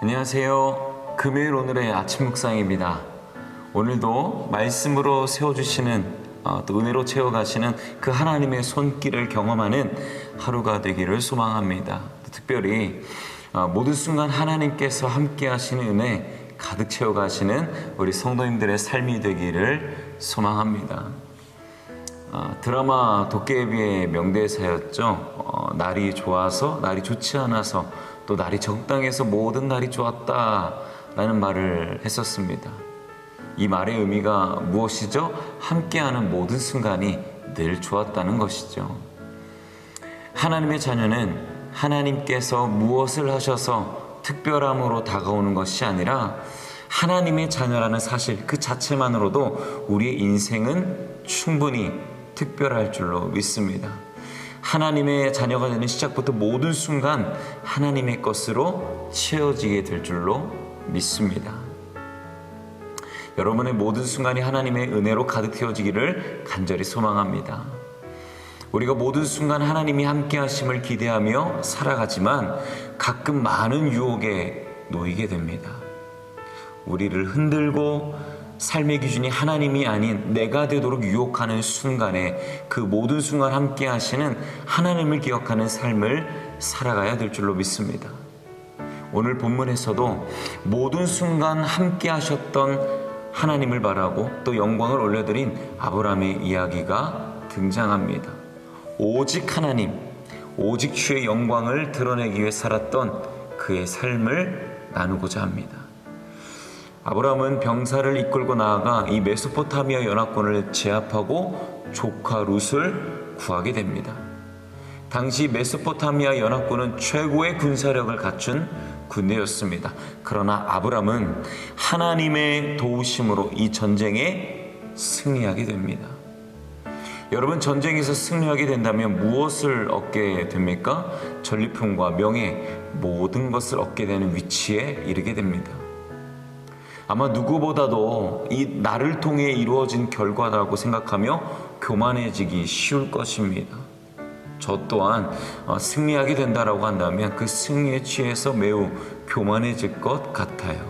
안녕하세요. 금요일 오늘의 아침 묵상입니다. 오늘도 말씀으로 세워주시는 또 은혜로 채워가시는 그 하나님의 손길을 경험하는 하루가 되기를 소망합니다. 특별히 모든 순간 하나님께서 함께 하시는 은혜 가득 채워가시는 우리 성도님들의 삶이 되기를 소망합니다. 드라마 도깨비의 명대사였죠. 날이 좋아서 날이 좋지 않아서 또 날이 적당해서 모든 날이 좋았다라는 말을 했었습니다. 이 말의 의미가 무엇이죠? 함께하는 모든 순간이 늘 좋았다는 것이죠. 하나님의 자녀는 하나님께서 무엇을 하셔서 특별함으로 다가오는 것이 아니라 하나님의 자녀라는 사실 그 자체만으로도 우리의 인생은 충분히 특별할 줄로 믿습니다. 하나님의 자녀가 되는 시작부터 모든 순간 하나님의 것으로 채워지게 될 줄로 믿습니다. 여러분의 모든 순간이 하나님의 은혜로 가득 채워지기를 간절히 소망합니다. 우리가 모든 순간 하나님이 함께 하심을 기대하며 살아가지만 가끔 많은 유혹에 놓이게 됩니다. 우리를 흔들고 삶의 기준이 하나님이 아닌 내가 되도록 유혹하는 순간에 그 모든 순간 함께 하시는 하나님을 기억하는 삶을 살아가야 될 줄로 믿습니다. 오늘 본문에서도 모든 순간 함께 하셨던 하나님을 바라고 또 영광을 올려드린 아브라함의 이야기가 등장합니다. 오직 하나님, 오직 주의 영광을 드러내기 위해 살았던 그의 삶을 나누고자 합니다. 아브라함은 병사를 이끌고 나아가 이 메소포타미아 연합군을 제압하고 조카 룻을 구하게 됩니다. 당시 메소포타미아 연합군은 최고의 군사력을 갖춘 군대였습니다. 그러나 아브라함은 하나님의 도우심으로 이 전쟁에 승리하게 됩니다. 여러분, 전쟁에서 승리하게 된다면 무엇을 얻게 됩니까? 전리품과 명예, 모든 것을 얻게 되는 위치에 이르게 됩니다. 아마 누구보다도 이 나를 통해 이루어진 결과라고 생각하며 교만해지기 쉬울 것입니다. 저 또한 승리하게 된다라고 한다면 그 승리에 취해서 매우 교만해질 것 같아요.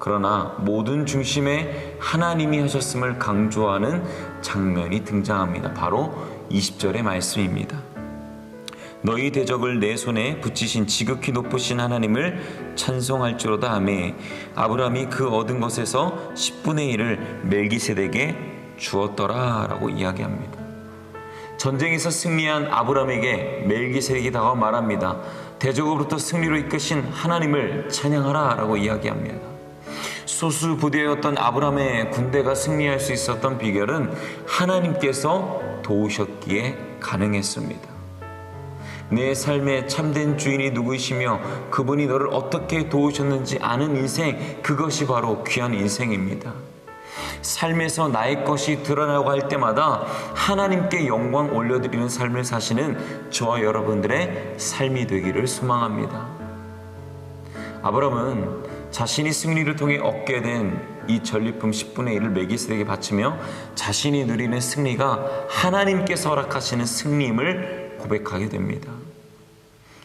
그러나 모든 중심에 하나님이 하셨음을 강조하는 장면이 등장합니다. 바로 20절의 말씀입니다. 너희 대적을 내 손에 붙이신 지극히 높으신 하나님을 찬송할지로다 하매 아브라함이 그 얻은 것에서 10분의 1을 멜기세덱에게 주었더라 라고 이야기합니다. 전쟁에서 승리한 아브라함에게 멜기세덱이 다가와 말합니다. 대적으로부터 승리로 이끄신 하나님을 찬양하라 라고 이야기합니다. 소수 부대였던 아브라함의 군대가 승리할 수 있었던 비결은 하나님께서 도우셨기에 가능했습니다. 내 삶의 참된 주인이 누구이시며 그분이 너를 어떻게 도우셨는지 아는 인생, 그것이 바로 귀한 인생입니다. 삶에서 나의 것이 드러나고 할 때마다 하나님께 영광 올려드리는 삶을 사시는 저와 여러분들의 삶이 되기를 소망합니다. 아브라함은 자신이 승리를 통해 얻게 된 이 전리품 10분의 1을 멜기세덱에게 바치며 자신이 누리는 승리가 하나님께서 허락하시는 승리임을 고백하게 됩니다.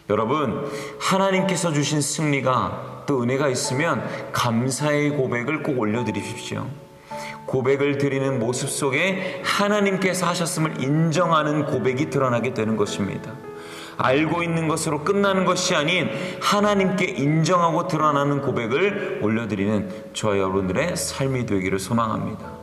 여러분, 하나님께서 주신 승리가 또 은혜가 있으면 감사의 고백을 꼭 올려드리십시오. 고백을 드리는 모습 속에 하나님께서 하셨음을 인정하는 고백이 드러나게 되는 것입니다. 알고 있는 것으로 끝나는 것이 아닌 하나님께 인정하고 드러나는 고백을 올려드리는 저와 여러분들의 삶이 되기를 소망합니다.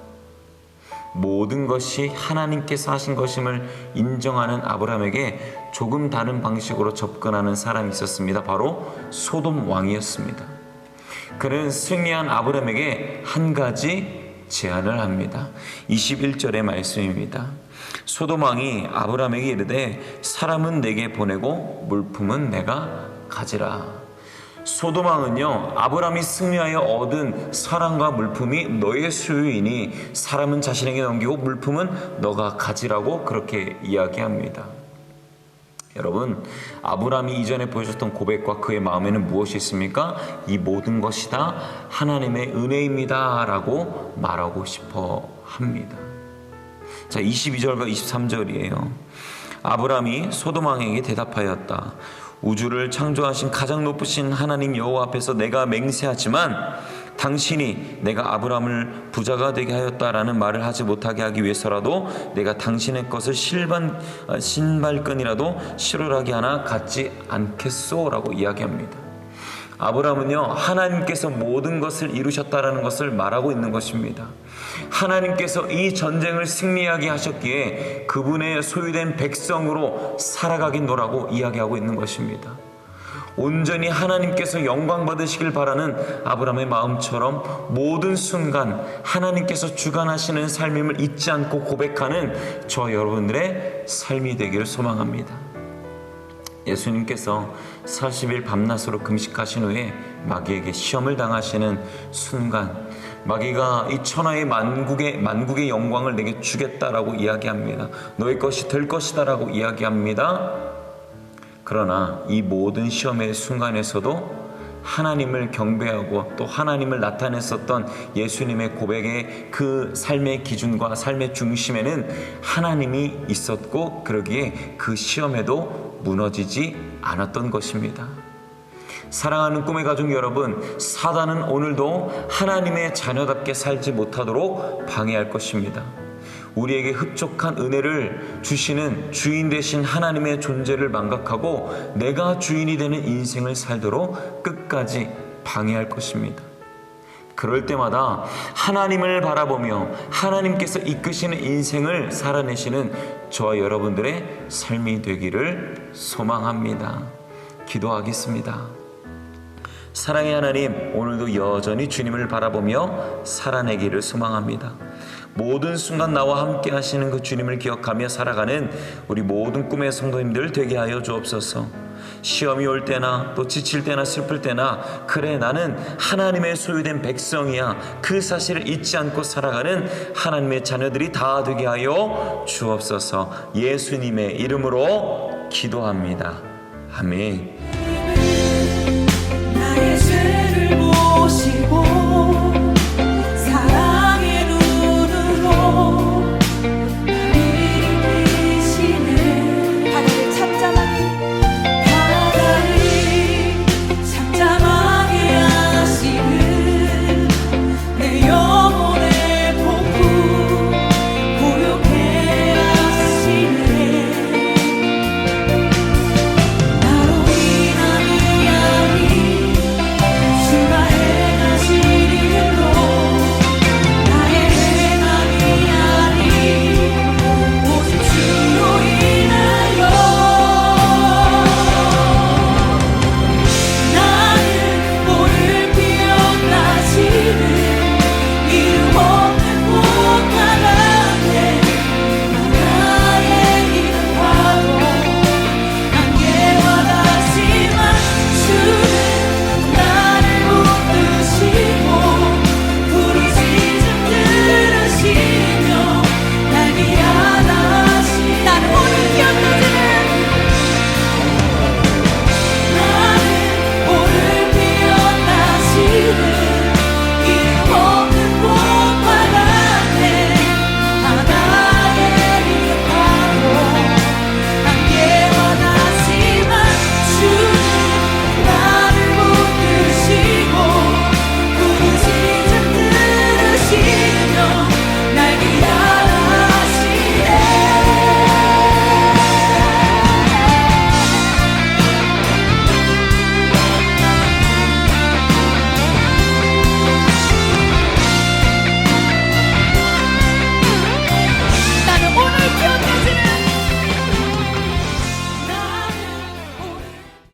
모든 것이 하나님께서 하신 것임을 인정하는 아브라함에게 조금 다른 방식으로 접근하는 사람이 있었습니다. 바로 소돔 왕이었습니다. 그는 승리한 아브라함에게 한 가지 제안을 합니다. 21절의 말씀입니다. 소돔 왕이 아브라함에게 이르되 사람은 내게 보내고 물품은 내가 가지라. 소돔 왕은요, 아브라함이 승리하여 얻은 사람과 물품이 너의 소유이니 사람은 자신에게 넘기고 물품은 너가 가지라고 그렇게 이야기합니다. 여러분, 아브라함이 이전에 보여줬던 고백과 그의 마음에는 무엇이 있습니까? 이 모든 것이 다 하나님의 은혜입니다 라고 말하고 싶어 합니다. 자, 22절과 23절이에요. 아브라함이 소돔 왕에게 대답하였다. 우주를 창조하신 가장 높으신 하나님 여호와 앞에서 내가 맹세하지만 당신이 내가 아브라함을 부자가 되게 하였다라는 말을 하지 못하게 하기 위해서라도 내가 당신의 것을 신발끈이라도 실어라기 하나 갖지 않겠소라고 이야기합니다. 아브라함은요, 하나님께서 모든 것을 이루셨다라는 것을 말하고 있는 것입니다. 하나님께서 이 전쟁을 승리하게 하셨기에 그분의 소유된 백성으로 살아가겠노라고 이야기하고 있는 것입니다. 온전히 하나님께서 영광 받으시길 바라는 아브라함의 마음처럼 모든 순간 하나님께서 주관하시는 삶임을 잊지 않고 고백하는 저 여러분들의 삶이 되기를 소망합니다. 예수님께서 40일 밤낮으로 금식하신 후에 마귀에게 시험을 당하시는 순간 마귀가 이 천하의 만국의 영광을 내게 주겠다라고 이야기합니다. 너의 것이 될 것이다라고 이야기합니다. 그러나 이 모든 시험의 순간에서도 하나님을 경배하고 또 하나님을 나타냈었던 예수님의 고백의 그 삶의 기준과 삶의 중심에는 하나님이 있었고 그러기에 그 시험에도 무너지지 않았던 것입니다. 사랑하는 꿈의 가족 여러분, 사단은 오늘도 하나님의 자녀답게 살지 못하도록 방해할 것입니다. 우리에게 흡족한 은혜를 주시는 주인 되신 하나님의 존재를 망각하고 내가 주인이 되는 인생을 살도록 끝까지 방해할 것입니다. 그럴 때마다 하나님을 바라보며 하나님께서 이끄시는 인생을 살아내시는 저와 여러분들의 삶이 되기를 소망합니다. 기도하겠습니다. 사랑의 하나님, 오늘도 여전히 주님을 바라보며 살아내기를 소망합니다. 모든 순간 나와 함께 하시는 그 주님을 기억하며 살아가는 우리 모든 꿈의 성도님들 되게 하여 주옵소서. 시험이 올 때나 또 지칠 때나 슬플 때나 그래 나는 하나님의 소유된 백성이야, 그 사실을 잊지 않고 살아가는 하나님의 자녀들이 다 되게 하여 주옵소서. 예수님의 이름으로 기도합니다. 아멘. 나의 죄를 보시고